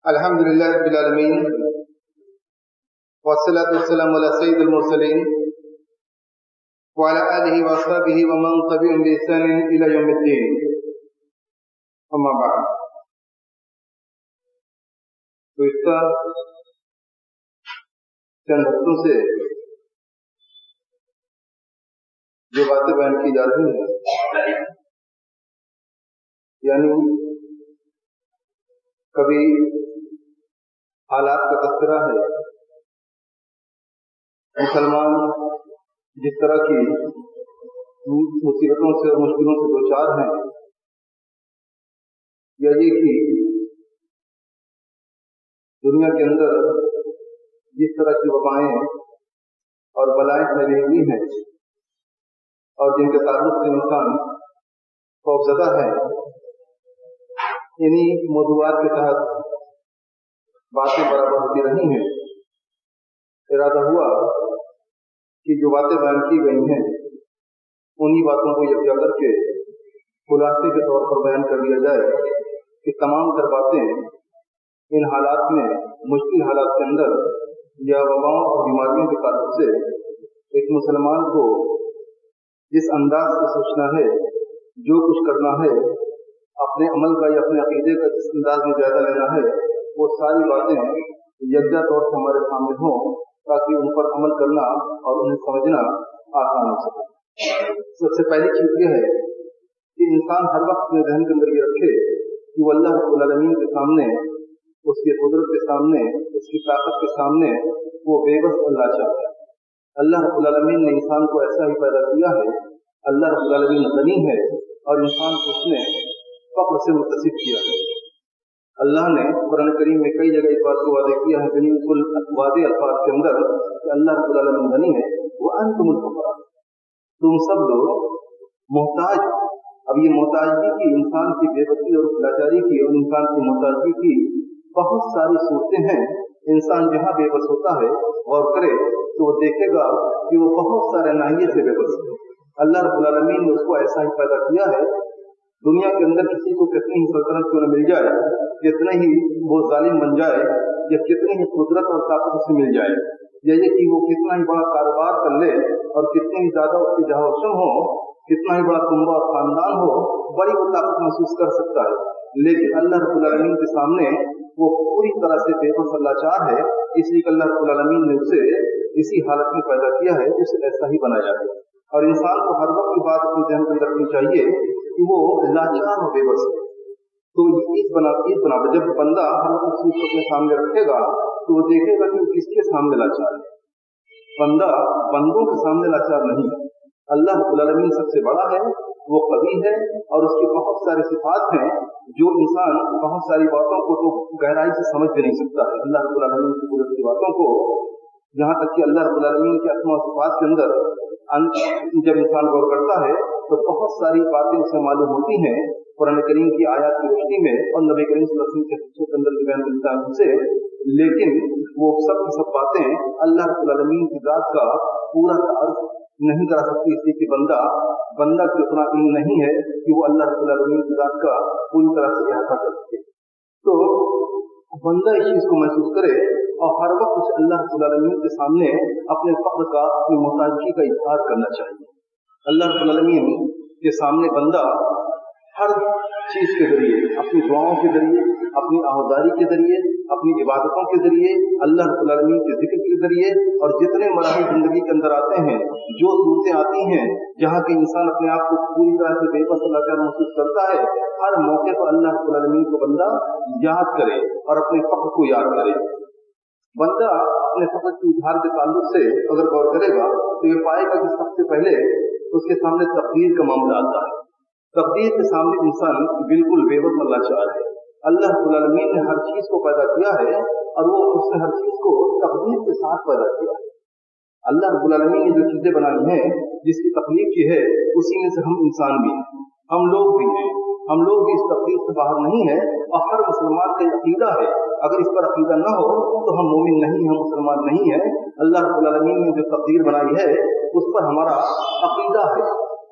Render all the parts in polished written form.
الحمد لله رب العالمين والصلاة والسلام على سيد المرسلين وعلى آله وأصحابه ومن تبعهم بإحسان إلى يوم الدين. أما بعد، تو اس کا چند ہفتوں سے جو باتیں بیان کی جا رہی ہیں، یعنی کبھی حالات کا تذکرہ ہے، مسلمان جس طرح کی مصیبتوں سے اور مشکلوں سے دوچار ہیں، یا یہ کہ دنیا کے اندر جس طرح کی وبائیں اور بلائیں پھیلی ہوئی ہیں اور جن کے تعلق سے انسان خوفزدہ ہے، انہی موضوعات کے تحت باتیں برابر ہوتی رہی ہیں. ارادہ ہوا کہ جو باتیں بیان کی گئی ہیں انہی باتوں کو یکجا کر کے خلاصے کے طور پر بیان کر دیا جائے کہ تمام تر باتیں ان حالات میں، مشکل حالات کے اندر یا وباؤں اور بیماریوں کے تعلق سے ایک مسلمان کو جس انداز سے سوچنا ہے، جو کچھ کرنا ہے، اپنے عمل کا یا اپنے عقیدے کا جس انداز میں جائزہ لینا ہے، وہ ساری باتیں یکجا طور سے ہمارے سامنے ہوں تاکہ ان پر عمل کرنا اور انہیں سمجھنا آسان ہو سکے. سب سے پہلی چیز یہ ہے کہ انسان ہر وقت اپنے ذہن کے اندر یہ رکھے کہ وہ اللہ رب العالمین کے سامنے، اس کی قدرت کے سامنے، اس کی طاقت کے سامنے وہ بے بس اور لاچار ہے. اللہ رب العالمین نے انسان کو ایسا ہی پیدا کیا ہے. اللہ رب العالمین غنی ہے اور انسان کو اس نے فقر سے متصف کیا ہے. اللہ نے قرآن کریم میں کئی جگہ اس بات کو واضح کیا ہے، بالکل واضح الفاظ کے اندر، کہ اللہ رب العالمین غنی ہے، وَأَنْتُمُ الْفُقَرَاءُ، تم سب لوگ محتاج. اب یہ محتاجگی کی، انسان کی بے بسی اور لاچاری کی اور انسان کی محتاجگی کی بہت ساری صورتیں ہیں. انسان جہاں بے بس ہوتا ہے غور کرے تو وہ دیکھے گا کہ وہ بہت سارے ناحیے سے بے بس ہے. اللہ رب العالمین نے اس کو ایسا ہی پیدا کیا ہے. دنیا کے اندر کسی کو کتنی ہی سلطنت کیوں نہ مل جائے، کتنے ہی وہ ظالم بن جائے، یا کتنی ہی قدرت اور طاقت سے مل جائے، یا یہ کہ وہ کتنا ہی بڑا کاروبار کر لے اور کتنے ہی زیادہ اس کی جہاں وشم ہو، کتنا ہی بڑا کنبہ اور خاندان ہو، بڑی وہ طاقت محسوس کر سکتا ہے. لیکن اللہ رب العالمین کے سامنے وہ پوری طرح سے بے بس اور لاچار ہے. اس لیے کہ اللہ رب العالمین نے اسے اسی حالت میں پیدا کیا ہے، اسے ایسا ہی بنایا ہے. اور انسان کو ہر وقت کی بات اپنے ذہن میں رکھنی چاہیے کہ وہ لاچار اور بے بس ہے. تو اس بنا پر جب بندہ ہر وقت چیز کو اپنے سامنے رکھے گا تو وہ دیکھے گا کہ وہ کس کے سامنے لاچار ہے. بندہ بندوں کے سامنے لاچار نہیں ہے. اللہ رب العالمین سب سے بڑا ہے، وہ قوی ہے، اور اس کی بہت سارے صفات ہیں جو انسان بہت ساری باتوں کو تو گہرائی سے سمجھ بھی نہیں سکتا ہے. اللہ رب العالمین کی قدرت کی باتوں کو، یہاں تک کہ اللہ رب العالمین کے اسماء و صفات کے اندر جب انسان غور کرتا ہے تو بہت ساری باتیں اسے معلوم ہوتی ہیں قرآن کریم کی آیات کی روشنی میں اور نبی کریم صلی اللہ علیہ وسلم کے حدیثوں کے اندر بیان ملتا ہے ان سے. لیکن وہ سب کی سب باتیں اللہ رب العالمین کی ذات کا پورا تعارف نہیں کرا سکتی، اس لیے کہ بندہ کو اتنا علم نہیں ہے کہ وہ اللہ رب العالمین کی ذات کا پوری طرح سے احاطہ کر سکے. تو بندہ اس چیز کو محسوس کرے اور ہر وقت اس اللہ رب العالمین کے سامنے اپنے فقر کا، اپنی محتاجگی کا اظہار کرنا چاہیے. اللہ رب العالمین کے سامنے بندہ ہر چیز کے ذریعے، اپنی دعاؤں کے ذریعے، اپنی آہداری کے ذریعے، اپنی عبادتوں کے ذریعے، اللہ رب العالمین کے ذکر کے ذریعے، اور جتنے مراحل زندگی کے اندر آتے ہیں، جو صورتیں آتی ہیں جہاں کہ انسان اپنے آپ کو پوری طرح سے بے بس لاچار محسوس کرتا ہے، ہر موقع پر اللہ رب العالمین کو بندہ یاد کرے اور اپنے فقر کو یاد کرے. بندہ اپنے فقر کے اظہار کے تعلق سے اگر غور کرے گا تو یہ پائے گا کہ سب سے پہلے اس کے سامنے تقدیر کا معاملہ آتا ہے. تقدیر کے سامنے انسان بالکل بے بس اور لاچار ہے. اللہ رب العالمین نے ہر چیز کو پیدا کیا ہے اور وہ اس نے ہر چیز کو تقدیر کے ساتھ پیدا کیا ہے. اللہ رب العالمین نے جو چیزیں بنائی ہیں، جس کی تخلیق کی ہے، اسی میں سے ہم انسان بھی ہیں، ہم لوگ بھی ہیں. ہم لوگ بھی اس تقدیر سے باہر نہیں ہیں، اور ہر مسلمان کا یہ عقیدہ ہے. اگر اس پر عقیدہ نہ ہو تو ہم مومن نہیں، ہم مسلمان نہیں ہیں. اللہ رب العالمین نے جو تقدیر بنائی ہے اس پر ہمارا عقیدہ ہے،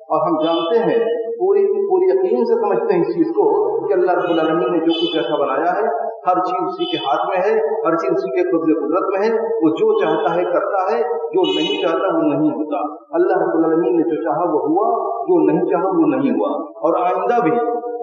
اور ہم جانتے ہیں पूरी यकीन से समझते हैं इस चीज को कि अल्लाह रब्बुल आलमीन ने जो कुछ ऐसा बनाया है, हर चीज उसी के हाथ में है, हर चीज उसी के कब्जे कुदरत में है। वो जो चाहता है करता है, जो नहीं चाहता वो नहीं होता। अल्लाह रब्बुल आलमीन ने जो चाहा वो हुआ, जो नहीं चाहा वो नहीं हुआ। और आइंदा भी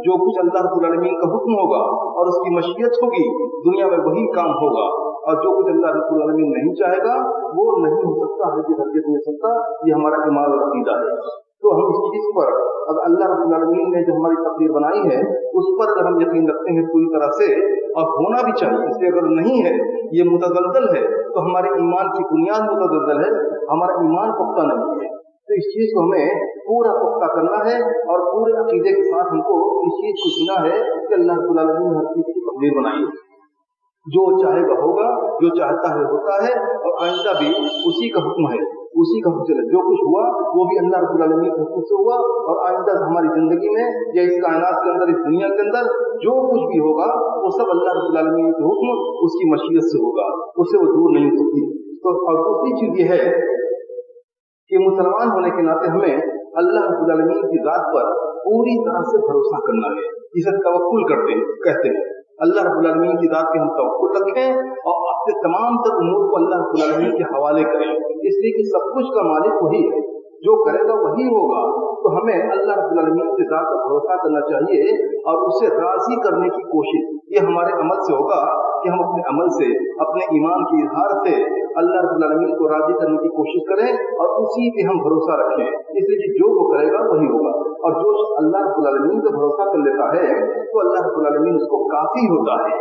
जो कुछ अल्लाह रब्बुल आलमीन का हुक्म होगा और उसकी मशीयत होगी, दुनिया में वही काम होगा। और जो कुछ अल्लाह रब्बुल आलमीन नहीं चाहेगा वो नहीं हो सकता, हरगिज़ नहीं हो सकता। ये हमारा ईमान और अकीदा है। तो हम इस चीज पर, अब अल्लाह रब्बुल आलमीन ने जो हमारी तकदीर बनाई है उस पर अगर हम यकीन रखते हैं पूरी तरह से, और होना भी चाहिए, इसलिए अगर नहीं है, ये मुतज़लज़ल है, तो हमारे ईमान की बुनियाद मुतज़लज़ल है, हमारा ईमान पुख्ता नहीं है। तो इस चीज को हमें पूरा पुख्ता करना है और पूरे अकीदे के साथ हमको इस चीज को जीना है कि अल्लाह रब्बुल आलमीन ने हर चीज की तकदीर बनाई है। जो चाहेगा होगा, जो चाहता है होता है, और आइंदा भी उसी का हुक्म है, उसी का हुक्म है। जो कुछ हुआ वो भी अल्लाह रब्बुल आलमीन के हुक्म से हुआ, और आइंदा हमारी जिंदगी में या इस कायनात के अंदर, इस दुनिया के अंदर जो कुछ भी होगा वो सब अल्लाह रब्बुल आलमीन के हुक्म, उसकी मशीयत से होगा, उससे वो दूर नहीं हो सकती। तो और दूसरी चीज ये है कि मुसलमान होने के नाते हमें अल्लाह रब्बुल आलमीन की जात पर पूरी तरह से भरोसा करना है। इसे तवक्कुल कहते हैं। अल्लाह रब्बुल आलमीन की जात पे हम तवक्कुल रखें और अपने तमाम तर उमूर को अल्लाह रब्बुल आलमीन के हवाले करें, इसलिए कि सब कुछ का मालिक वही है, जो करेगा वही होगा। तो हमें अल्लाह रब्बुल आलमीन की जात पर भरोसा करना चाहिए और उसे राजी करने की कोशिश, ये हमारे अमल से होगा कि हम अपने अमल से, अपने ईमान के इजहार से अल्लाह रब्बुल आलमीन को राजी करने की कोशिश करें और उसी पे हम भरोसा रखें, इसलिए कि जो वो करेगा वही होगा। और जो अल्लाह रब्बुल आलमीन पे भरोसा कर लेता है तो अल्लाह रब्बुल आलमीन उसको काफी होता है,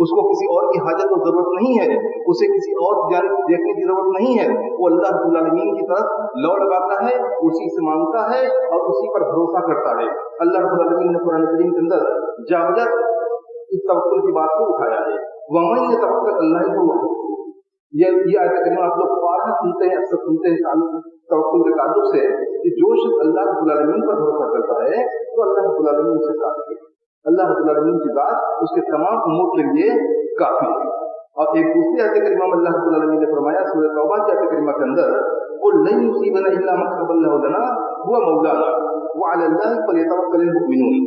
उसको किसी और की हाजत और जरूरत नहीं है, उसे किसी और देखने की जरूरत नहीं है। वो अल्लाह रब्बुल आलमीन की तरफ लौ लगाता है, उसी से मांगता है और उसी पर भरोसा करता है। अल्लाह रब्बुल आलमीन ने कुरान करीम के अंदर जावजत इस तवक्कुल की बात को उठाया है। वमन यतवक्कल अल्लाह को, ये आयत करीम आप लोग बारहा सुनते हैं, अक्सर सुनते हैं तवक्कुल के ताल्लुक से कि जो शख्स अल्लाह रब्बुल आलमीन पर भरोसा करता है तो अल्लाह रब्बुल आलमीन उसे काफी है, अल्लाह रब्बुल आलमीन की बात उसके तमाम उम्मत के लिए काफी है। और एक दूसरी आयत करीमा में अल्लाह रब्बुल आलमीन ने फरमाया सूरह तौबा की आयत करीमा के अंदर, कुल लन युसीबना इल्ला मा कतबल्लाहु लना हुवा मौलाना व अला अल्लाहि फलियतवक्कलिल मुमिनून।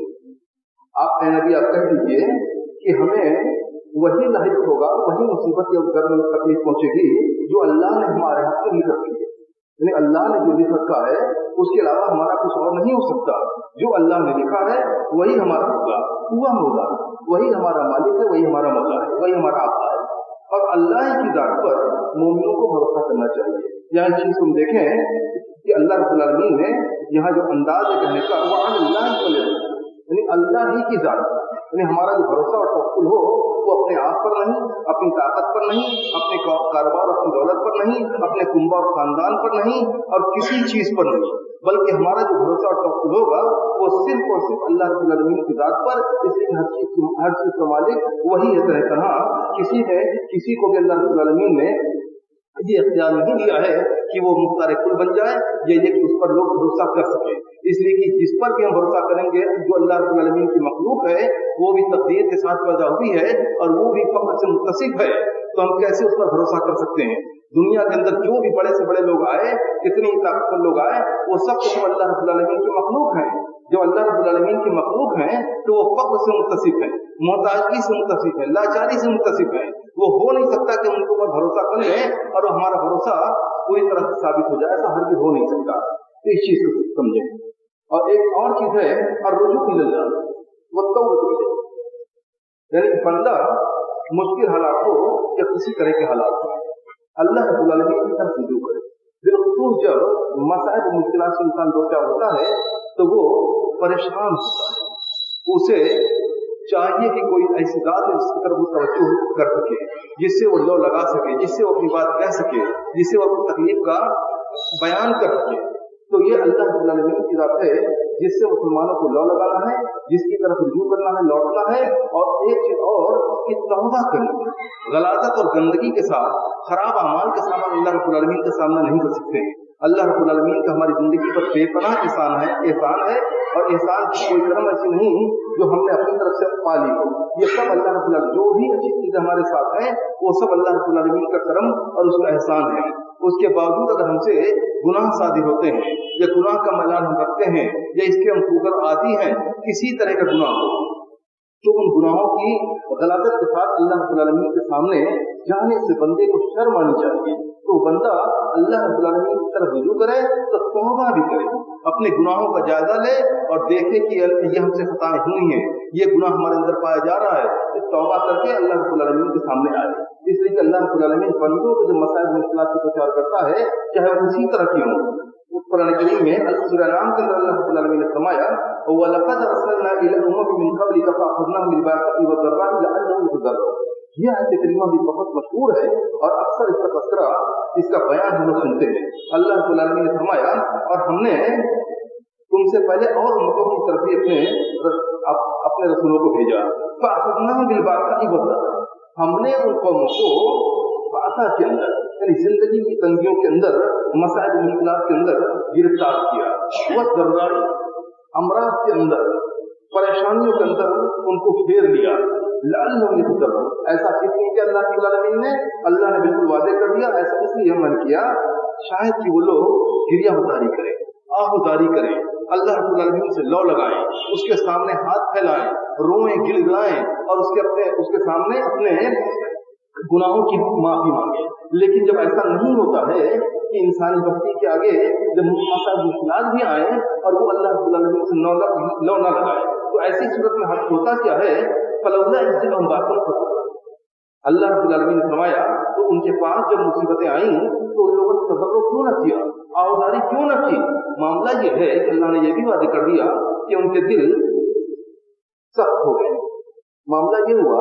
आप नबी आप कह दीजिए कि हमें वही लाहिक होगा, वही मुसीबत या गर्म तकलीफ पहुंचेगी जो अल्लाह ने हमारे हाथ में लिख रखी है, यानी अल्लाह ने जो लिख रखा है उसके अलावा हमारा कुछ और नहीं हो सकता। जो अल्लाह ने लिखा है वही हमारा होगा, हुआ मौला, वही हमारा मालिक है, वही हमारा मौला है, वही हमारा आपा है। और अल्लाह की जात पर मोमिनों को भरोसा करना चाहिए। यहाँ चीज तुम देखें कि अल्लाह रब्बुल आलमीन ने यहाँ जो अंदाज है कहने का, वो अल्लाह को ले, यानी अल्लाह ही की जात, यानी हमारा जो भरोसा और तवक्कुल हो वो अपने आप पर नहीं, अपनी ताकत पर नहीं, अपने कारोबार अपनी दौलत पर नहीं, अपने कुंबा और खानदान पर नहीं, और किसी चीज पर नहीं, बल्कि हमारा जो भरोसा और तवक्कुल होगा वो सिर्फ और सिर्फ अल्लाह रब्बुल आलमीन की जात पर। इसलिए हर चीज का मालिक वही है। तरह तरह किसी को भी अल्लाह रब्बुल आलमीन ने ये अख्तियार नहीं दिया है कि वो मुख्तार कुल बन जाए, ये कि उस पर लोग भरोसा कर सके। इसलिए कि जिस पर भी हम भरोसा करेंगे जो अल्लाह रब्बुल आलमीन की मखलूक है, वो भी तकदीर के साथ पैदा हुई है और वो भी फख्र से मुत्तसिफ है, तो हम कैसे उस पर भरोसा कर सकते हैं? दुनिया के अंदर जो भी बड़े से बड़े लोग आए, कितनी ताकतवर लोग आए, वो सब तो अल्लाह रब्बुल आलमीन की मखलूक हैं। जो अल्लाह रब्बुल आलमीन की मखलूक हैं तो वो फख्र से मुत्तसिफ है, मोहताजगी से मुत्तसिफ है, लाचारी से मुत्तसिफ है। वो हो नहीं सकता कि उनको पर भरोसा कर लें और हमारा भरोसा पूरी तरह से साबित हो जाए, ऐसा हरगिज़ हो नहीं सकता। तो इस चीज को समझें। और एक और चीज है अर्रुजू इलल्लाह व तौबतु इलैह, यानी बंदा मुश्किल हालात हो या किसी तरह के हालात हो अल्लाह रब्बुल आलमीन की तरफ रुजू करे। बिलखुसूस जब मसाइब मुश्किलात से इंसान दो क्या होता है तो वो परेशान होता है, उसे चाहिए कि कोई ऐसी बात है जिसकी तरफ वो तवज्जो कर सके, जिससे वो लौ लगा सके, जिससे वो अपनी बात कह सके, जिससे वो अपनी तकलीफ का बयान कर सके। तो ये अल्लाह रब्बुल आलमीन की बात है जिससे मुसलमानों को लौ लगाना है, जिसकी तरफ रुजू करना है, लौटना है। और एक चीज और कि तौबा करनी, गलाजत और गंदगी के साथ खराब अमाल के सामने अल्लाह रब्बुल आलमीन का सामना नहीं कर सकते हैं। अल्लाह रब्बुल आलमीन का हमारी जिंदगी पर बेपनाह एहसान है और एहसान की कोई करम ऐसी नहीं जो हमने अपनी तरफ से पा ली हो। ये सब अल्लाह रब्बुल आलमीन, जो भी अच्छी चीजें हमारे साथ हैं वो सब अल्लाह रब्बुल आलमीन का करम और उसका एहसान है। उसके बावजूद अगर हमसे गुनाह सादिर होते हैं या गुनाह का मैलान हम रखते हैं या इसके हम ठोकर आदि हैं, किसी तरह का गुनाह हो, तो उन गुनाहों की गलाजत के साथ अल्लाह रब्बुल आलमीन के सामने जाने से बंदे को शर्म आनी चाहिए। तो बंदा अल्लाह रब्बुल आलमीन की तरफ रुजू करे तो तौबा भी करे, अपने गुनाहों का जायजा ले और देखे कि ये हमसे खताएं हुई हैं, ये गुनाह हमारे अंदर पाया जा रहा है, तो तौबा करके अल्लाह रब्बुल आलमीन के सामने आए। इसलिए कि अल्लाह रब्बुल आलमीन बंदों को जो मसाइल मुश्किलात का प्रचार करता है, चाहे वो किसी तरह की हो, कुरान करीम में सूरह नाम के अंदर अल्लाह रब्बुल आलमीन ने फरमाया वलक़द अरसलना इला उम्मम मिन क़ब्लिका फ़अख़ज़नाहुम बिल-बअसा'i वad-दर्रा'i लअल्लहुम यतज़क्करून। यह आयत करीमा भी बहुत मशहूर है और अक्सर इसका तज़किरा, इसका बयान हम लोग सुनते हैं। अल्लाह रब्बुल आलमीन ने फरमाया और हमने तुमसे पहले और उम्मतों की तरफ भी अपने रसूलों को भेजा। फ़अख़ज़नाहुम बिल-बअसा'i वद-दर्रा'i, हमने उन कौमों को बासा के अंदर यानी जिंदगी की तंगियों के अंदर, मसाइल मुश्किलात के अंदर गिरफ्तार किया, वद-दर्रा'i अमराज के अंदर, परेशानियों के अंदर उनको फेर लिया। लअल्लहुम यतज़क्करून, ऐसा इसलिए कि अल्लाह रब्बुल आलमीन ने, अल्लाह ने बिल्कुल वादे कर दिया, ऐसा इसलिए हमने किया शायद कि वो लोग गिरियावतारी करें, आहुदारी करें, अल्लाह रब्बुल आलमीन से लौ लगाएं, उसके सामने हाथ फैलाएं, रोएं, गिड़गिड़ाएं और उसके सामने अपने गुनाहों की माफी मांगे। लेकिन जब ऐसा नहीं होता है कि इंसानी बस्ती के आगे जब मसाइल मुश्किलात भी आए और वो अल्लाह रब्बुल आलमीन से लौ न लगाए, तो ऐसी सूरत में हद होता क्या है, फलौला इज़ जअहुम बाक़िन, अल्लाह रब्बुल आलमीन ने फरमाया तो उनके पास जब मुसीबतें आई तो उन लोगों ने तज़र्रुअ क्यों न किया, आहुदारी क्यों न की। मामला ये है कि अल्लाह ने यह भी वादे कर दिया कि उनके दिल सख्त हो गए। मामला ये हुआ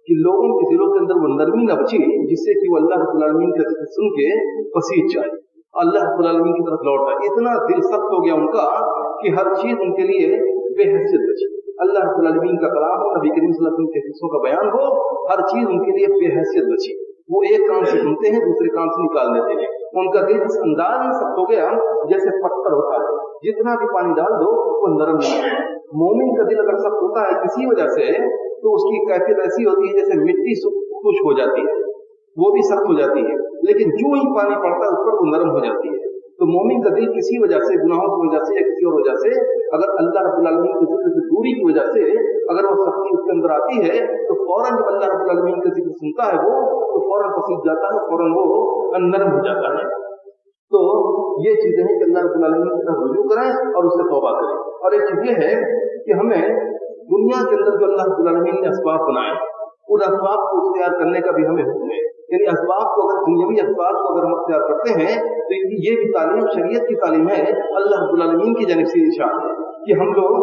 कि लोगों के दिलों के अंदर वो नरमी न बची जिससे कि वो अल्लाह रब्बुल आलमीन का जिक्र सुन के पसीज जाए, अल्लाह रब्बुल आलमीन की तरफ लौट आए। इतना दिल सख्त हो गया उनका कि हर चीज उनके लिए बेहैसियत बची। अल्लाह रब्बुल आलमीन का कलाम हो, नबी करीम सल्लल्लाहु अलैहि वसल्लम के हिस्सों का बयान हो, हर चीज उनके लिए बेहैसियत बची। वो एक कान से सुनते हैं, दूसरे कान से निकाल देते हैं। उनका दिल इस अंदाज में सख्त हो गया जैसे पत्थर होता है, जितना भी पानी डाल दो वो नरम नहीं होता। मोमिन का दिल अगर सख्त होता है किसी वजह से तो उसकी कैफियत ऐसी होती है जैसे मिट्टी खुश्क हो जाती है, वो भी सख्त हो जाती है, लेकिन जो ही पानी पड़ता है उस पर वो नरम हो जाती है। तो मोमिन का दिल किसी वजह से, गुनाहों की वजह से या किसी और वजह से, अगर अल्लाह रब्बुल आलमीन के जिक्र से दूरी की वजह से अगर वो सख्ती उसके अंदर आती है तो फौरन जब अल्लाह रब्बुल आलमीन का जिक्र सुनता है वो तो फौरन पसीज जाता है, फौरन वो नरम हो जाता है। तो ये चीजें हैं कि अल्लाह रब्बुल आलमीन की तरफ रुजू करें और उससे तौबा करें। और एक चीज ये है कि हमें दुनिया के अंदर जो अल्लाह रब्बुल आलमीन ने असबाब बनाए उन असबाब को इख्तियार करने का भी हमें हुक्म है। यानी असबाब को अगर दुनियावी असबाब को अगर हम इख्तियार करते हैं तो ये भी तालीम शरीयत की तालीम है, अल्लाह रब्बुल आलमीन की जानिब से इरशाद है कि हम लोग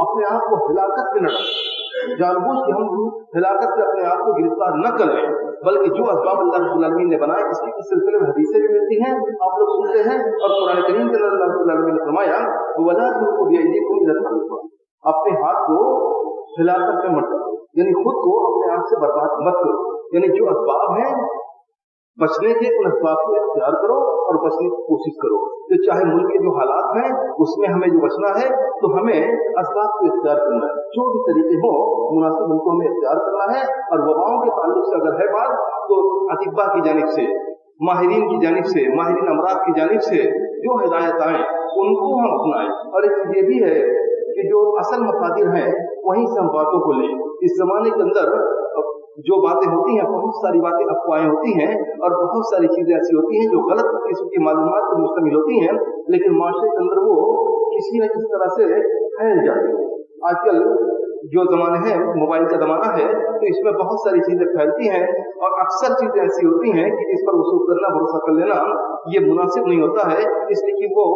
अपने आप को हिलाकत में न डालें, जानबूझ के हम हिलाकत से अपने आप को गिरफ्तार न कर लें, बल्कि जो असबाब अल्लाह रब्बुल आलमीन ने बनाए इसके सिलसिले में हदीसें भी मिलती हैं, आप लोग सुनते हैं। और कुरान करीम के अंदर अल्लाह रब्बुल आलमीन ने फरमाया वला तुल्कू बिअयदीकुम इला तहलुका, अपने हाथ को हिलाकत में मत डालो, यानी खुद को अपने आप से बर्बाद मत करो। यानी जो असबाब हैं बचने के उन असबाब को इख्तियार करो और बचने की कोशिश करो। तो चाहे मुल्क के जो हालात हैं उसमें हमें जो बचना है तो हमें असबाब को इख्तियार करना है, जो भी तरीके हो मुनासिब उनको हमें इख्तियार करना है। और वबाओं के ताल्लुक से अगर है बात तो अतिब्बा की जानिब से, माहिरीन की जानिब से, माहिरीन अमराज की जानिब से जो हिदायत आए उनको हम अपनाएं। और एक चीज ये भी है कि जो असल मसादिर हैं वहीं से हम बातों को लें। इस जमाने के अंदर जो बातें होती हैं, बहुत सारी बातें अफवाहें होती हैं और बहुत सारी चीजें ऐसी होती हैं जो गलत किस्म की मालूमात पर मुश्तमिल होती हैं, लेकिन माशरे के अंदर वो किसी न किसी तरह से फैल जाती है। आजकल जो जमाने हैं, मोबाइल का जमाना है, तो इसमें बहुत सारी चीजें फैलती हैं और अक्सर चीजें ऐसी होती हैं कि इस पर वसूल करना, भरोसा कर लेना ये मुनासिब नहीं होता है, इसलिए कि वो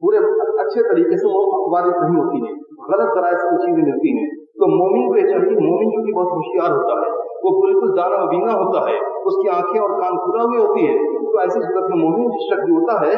पूरे अच्छे तरीके से वो वारिद नहीं होती है, गलत जराए से वो चीजें मिलती हैं। तो मोमिन को ये चाहिए, मोमिन जो कि बहुत होशियार होता है, वो बिल्कुल दाना बीना होता है, उसकी आंखें और कान खुला हुए होती है, तो ऐसी सूरत में मोमिन जिस शख्स होता है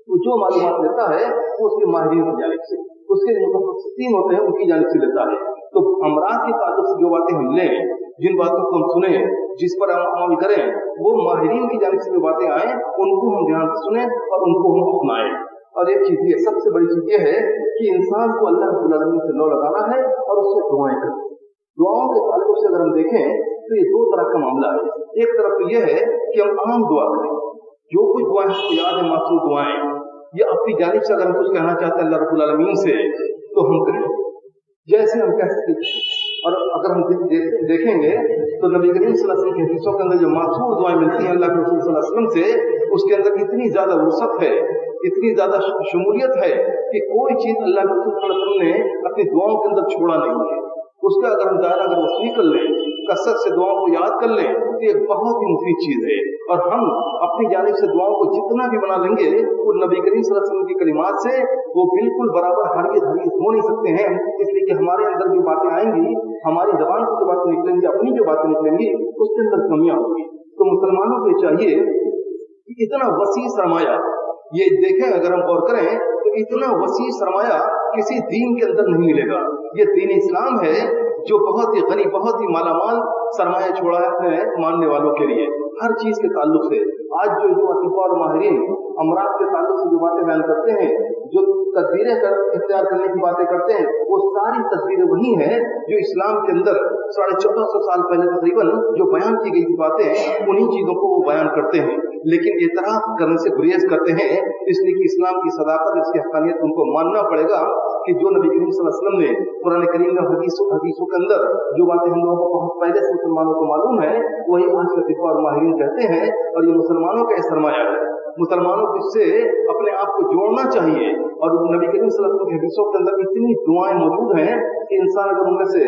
तो जो मालूमात लेता है वो उसके माहिरीन की जानिब से, उसके मुतखस्सिसीन होते हैं उनकी जानिब से लेता है। तो अमराज के ताल्लुक से जो बातें हम लें, जिन बातों को हम सुने, जिस पर हम अमल करें, वो माहिरीन की जानिब से जो बातें आए उनको हम ध्यान से सुने और उनको हम अपनाएं। और एक चीज ये, सबसे बड़ी चीज ये है कि इंसान को अल्लाह रब्बुल आलमीन से लौ लगाना है और उससे दुआएं करनी। दुआओं के ताल्लुक से अगर हम देखें तो ये दो तरह का मामला है। एक तरफ तो यह है कि हम आम दुआ करें, जो कुछ दुआएं हमको याद है मासूम दुआएं, ये अपनी जानिब से अगर हम कुछ कहना चाहते हैं अल्लाह रब्बुल आलमीन से तो हम करें जैसे हम कह सकते हैं। और अगर हम देखेंगे तो नबी करीम सल्लल्लाहु अलैहि वसल्लम के हदीसों के अंदर जो मासूम दुआएं मिलती हैं अल्लाह के रसूल सल्लल्लाहु अलैहि वसल्लम से, उसके अंदर इतनी ज्यादा वसअत है, इतनी ज्यादा शमूलियत है कि कोई चीज अल्लाह के रसूल सल्लल्लाहु अलैहि वसल्लम ने अपनी दुआओं के अंदर छोड़ा नहीं है। उसका अगर हम दायरा अगर वसूल कर लें, कसरत से दुआओं को याद कर लें, तो ये बहुत ही मुफीद चीज है। और हम अपनी जानिब से दुआओं को जितना भी बना लेंगे वो नबी करीम सल्लल्लाहु अलैहि वसल्लम की कलिमात से वो बिल्कुल बराबर हरगिज़ हो नहीं सकते हैं, इसलिए कि हमारे अंदर जो बातें आएंगी, हमारी जबान से जो बातें निकलेंगी, अपनी जो बातें निकलेंगी, उसके अंदर कमियां होंगी। तो मुसलमानों को चाहिए कि इतना वसी सरमाया, ये देखें अगर हम गौर करें तो इतना वसी सरमाया किसी दीन के अंदर नहीं मिलेगा। ये दीन इस्लाम है जो बहुत ही गनी, बहुत ही मालामाल सरमाया छोड़ा है मानने वालों के लिए हर चीज के ताल्लुक से। आज जो अतिबा और माहिरीन अमराज के ताल्लुक से जो बातें बयान करते हैं, जो तदबीरें इख्तियार करने की बातें करते हैं, वो सारी तस्वीरें वही हैं जो इस्लाम के अंदर 1450 साल पहले तकरीबन जो बयान की गई बातें हैं, उन्हीं चीजों को वो बयान करते हैं। लेकिन एतराफ करने से गुरेज करते हैं, इसलिए कि इस्लाम की सदाकत, इसकी हक़ानियत उनको मानना पड़ेगा कि जो नबी करीम सल्लल्लाहु अलैहि वसल्लम ने कुरान करीम में हदीसों के अंदर जो बातें हम लोगों को बहुत पहले से मुसलमानों को मालूम है, वही आज के अतिबा और माहिरीन कहते हैं। और ये मुसलमानों का सरमाया है, मुसलमानों को इससे अपने आप को जोड़ना चाहिए। और नबी करीम सल्लल्लाहु अलैहि वसल्लम के हदीसों के अंदर इतनी दुआएं मौजूद हैं कि इंसान अगर उनमें से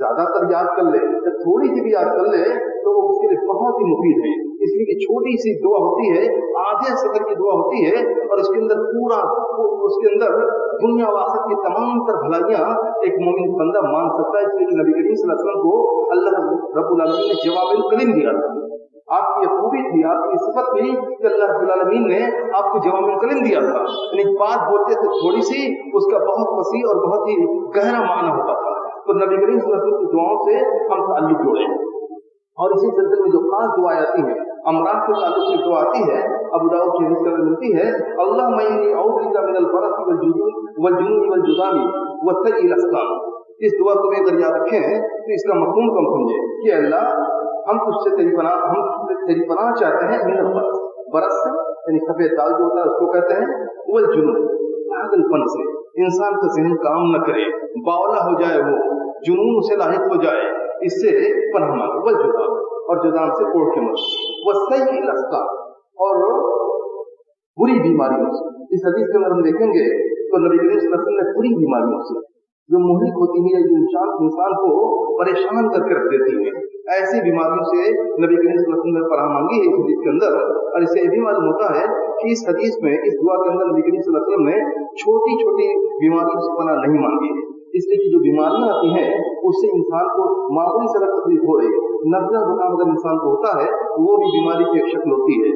ज्यादातर याद कर ले या थोड़ी सी भी याद कर ले तो वो उसके लिए बहुत ही मुफीद है। इसलिए कि छोटी सी दुआ होती है, आधे सतर की दुआ होती है, और उसके अंदर पूरा उसके अंदर दुनिया व आखिरत की तमाम तर भलाइयां एक मोमिन बंदा मान सकता है। इसलिए नबी करीम सल्लल्लाहु अलैहि वसल्लम को अल्लाह रब्बुल आलमीन ने जवाब कलीम दिया था। आपकी ये खूबी थी, आपकी सिफत थी कि अल्लाह रब्बुल आलमीन ने आपको जवाब कलीम दिया था। यानी बात बोलते तो थोड़ी सी, उसका बहुत वसी और बहुत ही गहरा माना होता था। तो नबी करीम सल्लल्लाहु अलैहि वसल्लम की दुआओं से हम ताल्लुक जोड़े। और इसी सिलसिले में जो खास दुआएं आती हैं, अमराज के ताल्लुक से दुआ आती है, अबू दाऊद की हदीस में मिलती है, अल्लाहुम्मा इन्नी औज़ु बिका मिनल बरक़ि वल जुनूनि वल जुज़ामी वस्सईइल अस्क़ाम। इस दुआ को अगर याद रखें तो इसका मफ़हूम कम समझे कि अल्लाह हम तुझसे तेरी पनाह चाहते हैं मिनल बरक़ से, यानी सफेद दाग जो होता है उसको कहते हैं, वल जुनून पागलपन से, इंसान का ज़हन काम न करे, बावला हो जाए, वो जुनून से लाहिक हो जाए, इससे पनाह मांगो। वल जुदाम, और जुदाम से कोड़ के मत, वस्सईइल अस्क़ाम, और बुरी बीमारियों से। इस हदीस के अंदर हम देखेंगे तो नबी करीम सल्लल्लाहु अलैहि वसल्लम ने बुरी बीमारियों से जो मुहलिक होती है, जो इंसान को परेशान करके रख देती है, ऐसी बीमारियों से नबी करीम सल्लल्लाहु अलैहि वसल्लम ने पनाह मांगी है इस हदीस के अंदर। और इससे यह भी मालूम होता है कि इस हदीस में, इस दुआ के अंदर नबी करीम सल्लल्लाहु अलैहि वसल्लम ने छोटी छोटी बीमारियों से पनाह नहीं मांगी है, इसलिए कि जो बीमारियां आती हैं उससे इंसान को मामूली से तकलीफ हो रही है, नज़ला जुकाम अगर इंसान को होता है वो भी बीमारी की एक शक्ल होती है,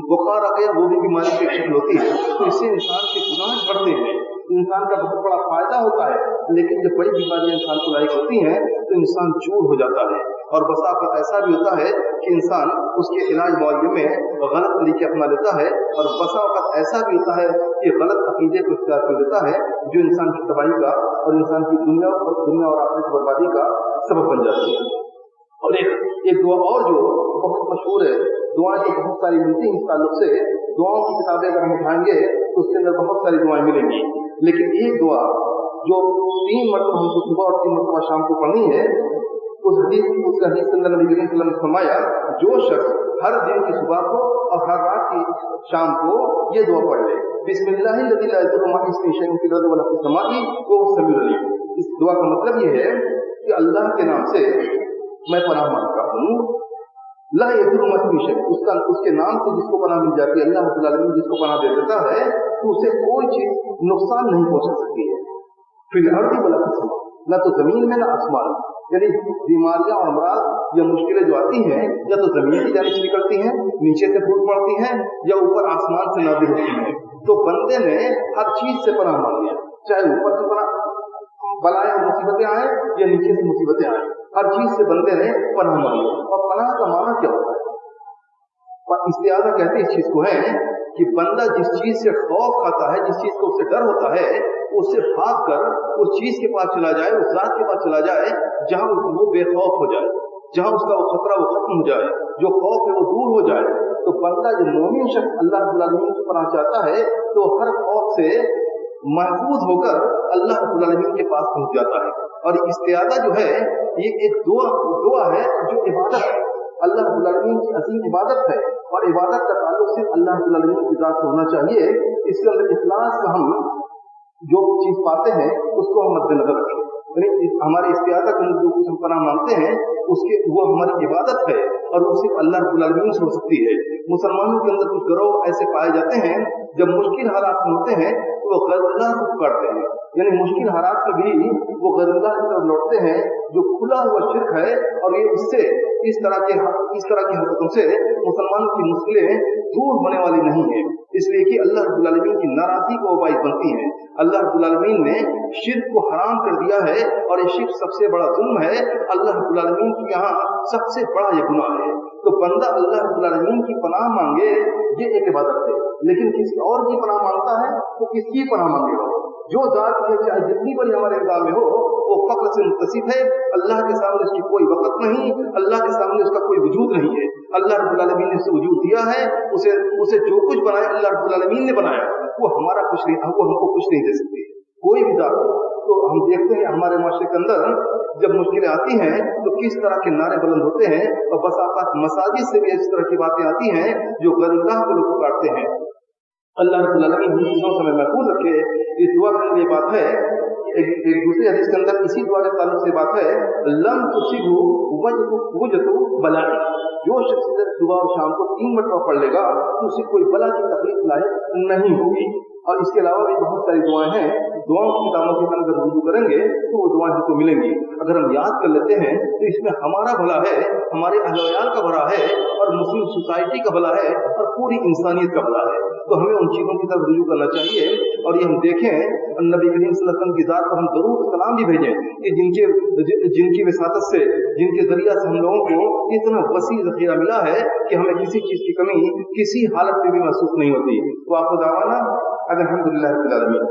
बुखार आ गया वो भी बीमारी की एक शक्ल होती है। तो इससे इंसान के गुनाह बढ़ते हैं, इंसान का बहुत बड़ा फायदा होता है, लेकिन जब बड़ी बीमारियां इंसान को लायक होती हैं तो इंसान चूर हो जाता है। और बसा वक्त ऐसा भी होता है कि इंसान उसके इलाज मुआवजे में गलत तरीके अपना लेता है, और बसा वक्त ऐसा भी होता है कि गलत अकीदे को इख्तियार कर लेता है जो इंसान की तबाही का और इंसान की दुनिया और आखिरत की बर्बादी का सबब बन जाती है। और एक दुआ और जो बहुत मशहूर है, दुआएं तो बहुत सारी मिलती हैं इस ताल्लुक से, दुआओं की किताबें अगर हम उठाएंगे तो उसके अंदर बहुत सारी दुआएं मिलेंगी, लेकिन एक दुआ जो 3 मरतबा हमको सुबह और 3 मरतबा शाम को पढ़नी है, उस हदीस के अंदर नबी करीम सल्लल्लाहु अलैहि वसल्लम ने फरमाया, जो शख्स हर दिन की सुबह को और हर रात की शाम को ये दुआ पढ़ ले, बिस्मिल्लाहिल्लज़ी ला यज़ुर्रु मअ इस्मिही शैउन फिल अर्ज़ि वला फिस समाई वहुव समीउल अलीम। इस दुआ का मतलब ये है कि अल्लाह के नाम से मैं पनाह मांगता हूँ, ला यज़ुर्रु मअ इस्मिही शैउन, उसके नाम से जिसको पनाह मिल जाती है, अल्लाह रब्बुल आलमीन जिसको पनाह दे देता है तो उसे कोई चीज नुकसान नहीं पहुंचा सकती है, फिल अर्ज़ि वला फिस समाई, न तो जमीन में न आसमान। यानी बीमारियां और अमराज या मुश्किलें जो आती हैं या तो जमीन की जानिब से निकलती हैं, नीचे से फूट पड़ती हैं, या ऊपर आसमान से नाज़िल होती हैं। तो बंदे ने हर चीज से पनाह मांग लिया, चाहे ऊपर से बलाएं और मुसीबतें आए या नीचे से मुसीबतें आए, हर चीज से बंदे ने पनाह मांग लिया। और पनाह का माना क्या होता है? इस्तिआज़ा कहते इस चीज को है कि बंदा जिस चीज से खौफ खाता है, जिस चीज को उससे डर होता है, उससे भाग कर उस चीज के पास चला जाए, उस जात के पास चला जाए जहां वो बेखौफ हो जाए। जहाँ उसका वो खतरा वो खत्म हो जाए, जो खौफ है वो दूर हो जाए, तो बंदा जो मोमिन शख्स अल्लाह रब्बुल आलमीन की पनाह चाहता है तो हर खौफ से महफूज होकर अल्लाह रब्बुल आलमीन के पास पहुंच जाता है। और इस्तिआज़ा जो है ये एक दुआ है जो इबादत है, अल्लाह रब्बुल आलमीन की अजीम इबादत है, और इबादत का ताल्लुक सिर्फ अल्लाह रब्बुल आलमीन की ज़ात से होना चाहिए। इसके अंदर इखलास का हम जो चीज पाते हैं उसको हम मद्देनजर रखें, यानी हमारे इस्तिआज़ा के अंदर जो कुछ हम पनाह मांगते हैं उसके वो हमारी इबादत है और वो सिर्फ अल्लाह रब्बुल आलमीन से हो सकती है। मुसलमानों के अंदर कुछ गिरोह ऐसे पाए जाते हैं जब मुश्किल हालात में होते हैं तो वो गैरुल्लाह को पुकारते हैं, यानी मुश्किल हालात में भी वो गैरुल्लाह की तरफ लौटते हैं, जो खुला हुआ शिर्क है। और ये इससे इस तरह की हरकतों से मुसलमानों की मुश्किलें दूर होने वाली नहीं है, इसलिए कि अल्लाह रब्बुल आलमीन की नाराजगी को बाइस बनती है। अल्लाह रब्बुल आलमीन ने शिर्क को हराम कर दिया है और ये शिर्क सबसे बड़ा जुल्म है, अल्लाह रब्बुल आलमीन के यहाँ सबसे बड़ा ये गुनाह है। तो बंदा अल्लाह रब्बुल आलमीन की पनाह मांगे ये एक इबादत है, लेकिन किसी और की पनाह मांगता है तो किसकी पनाह मांगेगा? जो जात है चाहे जितनी बड़ी हमारे निगाह में हो वो फक्र से मुत्तसिफ है, अल्लाह के सामने उसकी कोई वक़्त नहीं, अल्लाह के सामने उसका कोई वजूद नहीं है। अल्लाह रब्बुल आलमीन ने उसे वजूद दिया है, उसे जो कुछ बनाया अल्लाह रब्बुल आलमीन ने बनाया, वो हमारा कुछ नहीं, वो हमको कुछ नहीं दे सकती कोई भी जात हो। तो हम देखते हैं हमारे माशरे के अंदर जब मुश्किलें आती हैं तो किस तरह के नारे बुलंद होते हैं, और बस आकाश मसाजिद से भी इस तरह की बातें आती हैं जो गैरुल्लाह को लोग पुकारते हैं। अल्लाह रब्बुल आलमीन इन चीज़ों से हमें महफूज रखे। इस दुआ के अंदर ये बात है, एक दूसरे हदीस के अंदर इसी दुआ के ताल्लुक से बात है, लम तुसिबहु वजतु बलाई, जो शख्स सुबह और शाम को 3 मरतबा पढ़ लेगा तो उसे कोई बला की तकलीफ लायक नहीं होगी। और इसके अलावा भी बहुत सारी दुआएं हैं, दुआओं की किताबों के अंदर रुजू करेंगे तो वो दुआएं हमको मिलेंगी। अगर हम याद कर लेते हैं तो इसमें हमारा भला है, हमारे अहल-व-अयाल का भला है, और मुस्लिम सोसाइटी का भला है, और पूरी इंसानियत का भला है। तो हमें उन चीज़ों की तरफ रुजू करना चाहिए। और ये हम देखें नबी करीम सल्लल्लाहु अलैहि वसल्लम की ज़ात पर हम जरूर सलाम भी भेजें कि जिनकी विसातत से, जिनके जरिया से हम लोगों को इतना वसी ज़ख़ीरा मिला है कि हमें किसी चीज़ की कमी किसी हालत में भी महसूस नहीं होती। तो आपको दावाना अल्हम्दुलिल्लाह रब्बिल आलमीन।